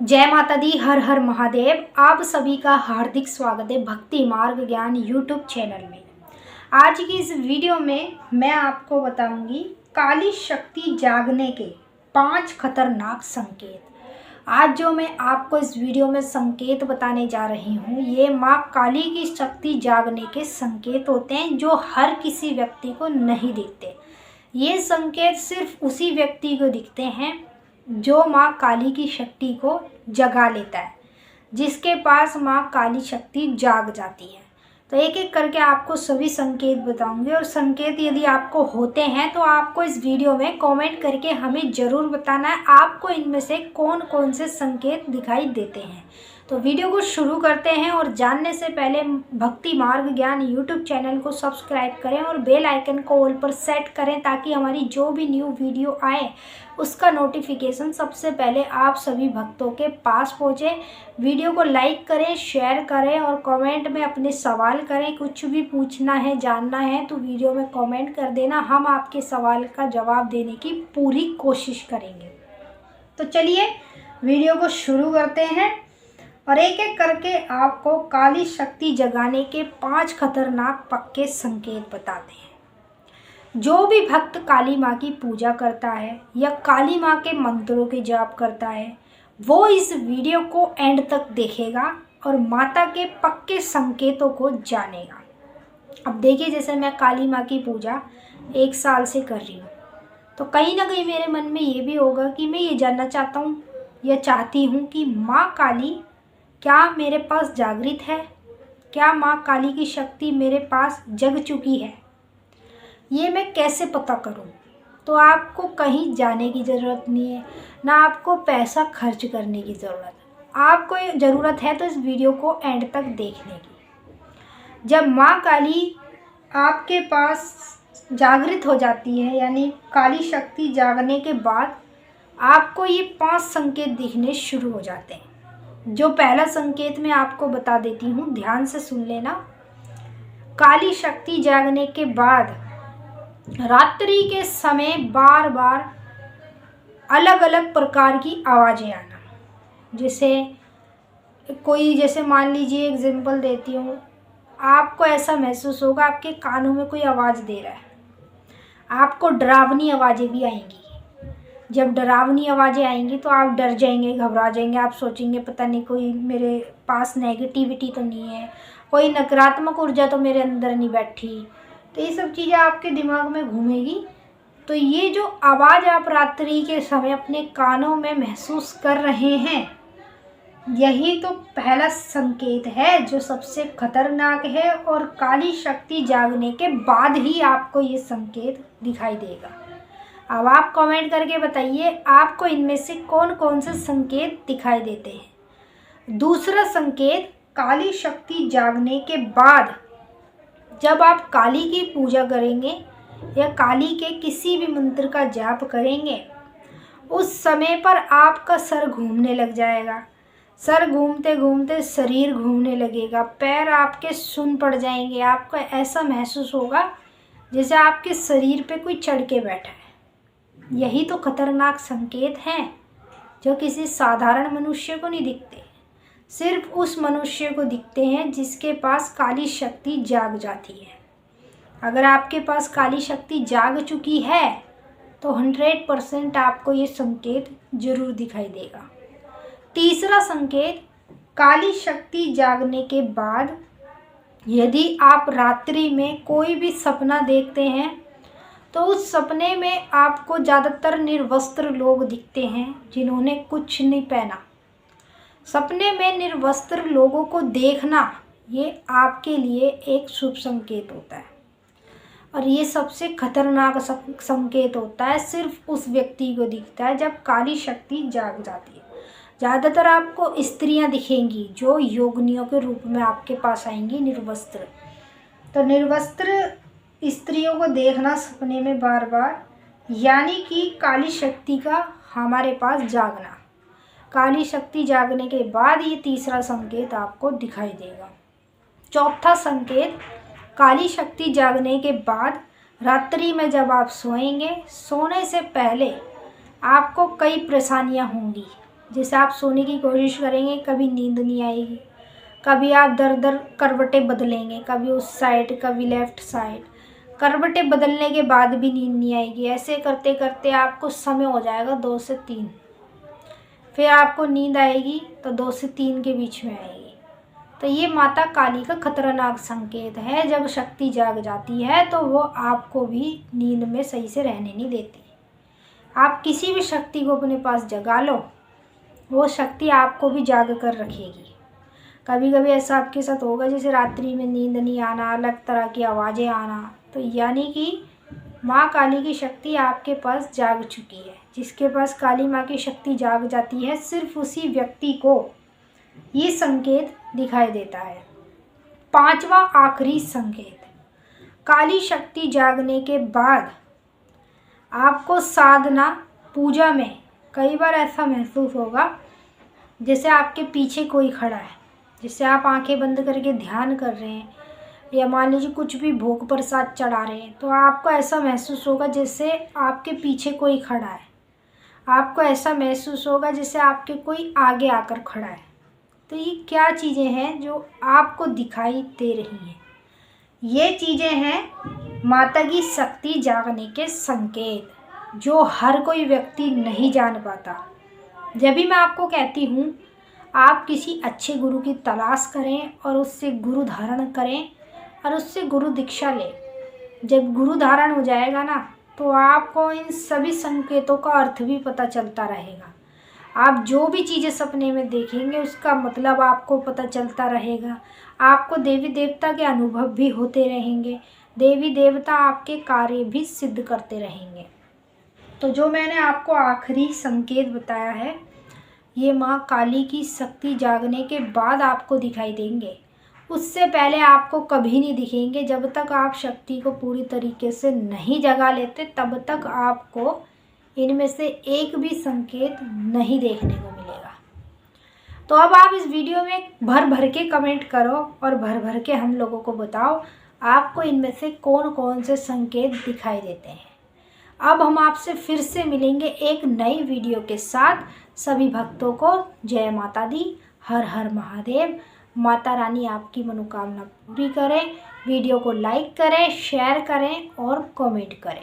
जय माता दी, हर हर महादेव। आप सभी का हार्दिक स्वागत है भक्ति मार्ग ज्ञान यूट्यूब चैनल में। आज की इस वीडियो में मैं आपको बताऊंगी काली शक्ति जागने के 5 खतरनाक संकेत। आज जो मैं आपको इस वीडियो में संकेत बताने जा रही हूँ, ये माँ काली की शक्ति जागने के संकेत होते हैं जो हर किसी व्यक्ति को नहीं दिखते। ये संकेत सिर्फ उसी व्यक्ति को दिखते हैं जो माँ काली की शक्ति को जगा लेता है, जिसके पास माँ काली शक्ति जाग जाती है। तो एक एक करके आपको सभी संकेत बताऊंगी, और संकेत यदि आपको होते हैं तो आपको इस वीडियो में कमेंट करके हमें ज़रूर बताना है आपको इनमें से कौन कौन से संकेत दिखाई देते हैं। तो वीडियो को शुरू करते हैं, और जानने से पहले भक्ति मार्ग ज्ञान यूट्यूब चैनल को सब्सक्राइब करें और बेल आइकन को ऑल पर सेट करें, ताकि हमारी जो भी न्यू वीडियो आए उसका नोटिफिकेशन सबसे पहले आप सभी भक्तों के पास पहुँचे। वीडियो को लाइक करें, शेयर करें और कमेंट में अपने सवाल करें। कुछ भी पूछना है, जानना है तो वीडियो में कमेंट कर देना, हम आपके सवाल का जवाब देने की पूरी कोशिश करेंगे। तो चलिए वीडियो को शुरू करते हैं, और एक एक करके आपको काली शक्ति जगाने के 5 खतरनाक पक्के संकेत बताते हैं। जो भी भक्त काली माँ की पूजा करता है या काली माँ के मंत्रों के जाप करता है, वो इस वीडियो को एंड तक देखेगा और माता के पक्के संकेतों को जानेगा। अब देखिए, जैसे मैं काली माँ की पूजा 1 साल से कर रही हूँ, तो कहीं ना कहीं मेरे मन में ये भी होगा कि मैं ये जानना चाहता हूँ या चाहती हूँ कि माँ काली क्या मेरे पास जागृत है, क्या माँ काली की शक्ति मेरे पास जग चुकी है। ये मैं कैसे पता करूं? तो आपको कहीं जाने की ज़रूरत नहीं है, ना आपको पैसा खर्च करने की ज़रूरत है। आपको ज़रूरत है तो इस वीडियो को एंड तक देखने की। जब माँ काली आपके पास जागृत हो जाती है, यानी काली शक्ति जागने के बाद आपको ये 5 संकेत दिखने शुरू हो जाते हैं। जो पहला संकेत मैं आपको बता देती हूँ, ध्यान से सुन लेना। काली शक्ति जागने के बाद रात्रि के समय बार बार अलग अलग प्रकार की आवाज़ें आना। जैसे मान लीजिए, एग्जाम्पल देती हूँ, आपको ऐसा महसूस होगा आपके कानों में कोई आवाज़ दे रहा है। आपको डरावनी आवाज़ें भी आएंगी। जब डरावनी आवाज़ें आएंगी तो आप डर जाएंगे, घबरा जाएंगे। आप सोचेंगे पता नहीं कोई मेरे पास नेगेटिविटी तो नहीं है, कोई नकारात्मक ऊर्जा तो मेरे अंदर नहीं बैठी। तो ये सब चीज़ें आपके दिमाग में घूमेगी। तो ये जो आवाज़ आप रात्रि के समय अपने कानों में महसूस कर रहे हैं, यही तो पहला संकेत है जो सबसे खतरनाक है, और काली शक्ति जागने के बाद ही आपको ये संकेत दिखाई देगा। अब आप कमेंट करके बताइए आपको इनमें से कौन कौन से संकेत दिखाई देते हैं। दूसरा संकेत, काली शक्ति जागने के बाद जब आप काली की पूजा करेंगे या काली के किसी भी मंत्र का जाप करेंगे, उस समय पर आपका सर घूमने लग जाएगा। सर घूमते घूमते शरीर घूमने लगेगा, पैर आपके सुन्न पड़ जाएंगे। आपको ऐसा महसूस होगा जैसे आपके शरीर पे कोई चढ़ के बैठा है। यही तो खतरनाक संकेत हैं जो किसी साधारण मनुष्य को नहीं दिखते, सिर्फ उस मनुष्य को दिखते हैं जिसके पास काली शक्ति जाग जाती है। अगर आपके पास काली शक्ति जाग चुकी है तो 100% आपको ये संकेत जरूर दिखाई देगा। तीसरा संकेत, काली शक्ति जागने के बाद यदि आप रात्रि में कोई भी सपना देखते हैं तो उस सपने में आपको ज़्यादातर निर्वस्त्र लोग दिखते हैं जिन्होंने कुछ नहीं पहना। सपने में निर्वस्त्र लोगों को देखना ये आपके लिए एक शुभ संकेत होता है, और ये सबसे खतरनाक संकेत होता है। सिर्फ उस व्यक्ति को दिखता है जब काली शक्ति जाग जाती है। ज़्यादातर आपको स्त्रियां दिखेंगी जो योगिनियों के रूप में आपके पास आएंगी, निर्वस्त्र। तो निर्वस्त्र स्त्रियों को देखना सपने में बार बार, यानी कि काली शक्ति का हमारे पास जागना। काली शक्ति जागने के बाद ये तीसरा संकेत आपको दिखाई देगा। चौथा संकेत, काली शक्ति जागने के बाद रात्रि में जब आप सोएंगे, सोने से पहले आपको कई परेशानियां होंगी। जैसे आप सोने की कोशिश करेंगे कभी नींद नहीं आएगी, कभी आप दर दर करवटें बदलेंगे, कभी उस साइड कभी लेफ़्ट साइड, करवटें बदलने के बाद भी नींद नहीं आएगी। ऐसे करते करते आपको समय हो जाएगा 2 से 3, फिर आपको नींद आएगी तो 2 से 3 के बीच में आएगी। तो ये माता काली का खतरनाक संकेत है। जब शक्ति जाग जाती है तो वो आपको भी नींद में सही से रहने नहीं देती। आप किसी भी शक्ति को अपने पास जगा लो, वो शक्ति आपको भी जाग कर रखेगी। कभी कभी ऐसा आपके साथ होगा जैसे रात्रि में नींद नहीं आना, अलग तरह की आवाज़ें आना, तो यानी कि माँ काली की शक्ति आपके पास जाग चुकी है। जिसके पास काली माँ की शक्ति जाग जाती है, सिर्फ उसी व्यक्ति को ये संकेत दिखाई देता है। 5वां आखिरी संकेत, काली शक्ति जागने के बाद आपको साधना पूजा में कई बार ऐसा महसूस होगा जैसे आपके पीछे कोई खड़ा है। जैसे आप आंखें बंद करके ध्यान कर रहे हैं या मान लीजिए कुछ भी भोग प्रसाद चढ़ा रहे हैं, तो आपको ऐसा महसूस होगा जैसे आपके पीछे कोई खड़ा है। आपको ऐसा महसूस होगा जैसे आपके कोई आगे आकर खड़ा है। तो ये क्या चीज़ें हैं जो आपको दिखाई दे रही हैं? ये चीज़ें हैं माता की शक्ति जागने के संकेत, जो हर कोई व्यक्ति नहीं जान पाता। जब भी मैं आपको कहती हूँ आप किसी अच्छे गुरु की तलाश करें और उससे गुरु धारण करें और उससे गुरु दीक्षा लें। जब गुरु धारण हो जाएगा ना, तो आपको इन सभी संकेतों का अर्थ भी पता चलता रहेगा। आप जो भी चीज़ें सपने में देखेंगे उसका मतलब आपको पता चलता रहेगा। आपको देवी देवता के अनुभव भी होते रहेंगे, देवी देवता आपके कार्य भी सिद्ध करते रहेंगे। तो जो मैंने आपको आखिरी संकेत बताया है, ये माँ काली की शक्ति जागने के बाद आपको दिखाई देंगे। उससे पहले आपको कभी नहीं दिखेंगे। जब तक आप शक्ति को पूरी तरीके से नहीं जगा लेते, तब तक आपको इनमें से एक भी संकेत नहीं देखने को मिलेगा। तो अब आप इस वीडियो में भर भर के कमेंट करो और भर भर के हम लोगों को बताओ आपको इनमें से कौन कौन से संकेत दिखाई देते हैं। अब हम आपसे फिर से मिलेंगे एक नई वीडियो के साथ। सभी भक्तों को जय माता दी, हर हर महादेव। माता रानी आपकी मनोकामना पूरी करें। वीडियो को लाइक करें, शेयर करें और कमेंट करें।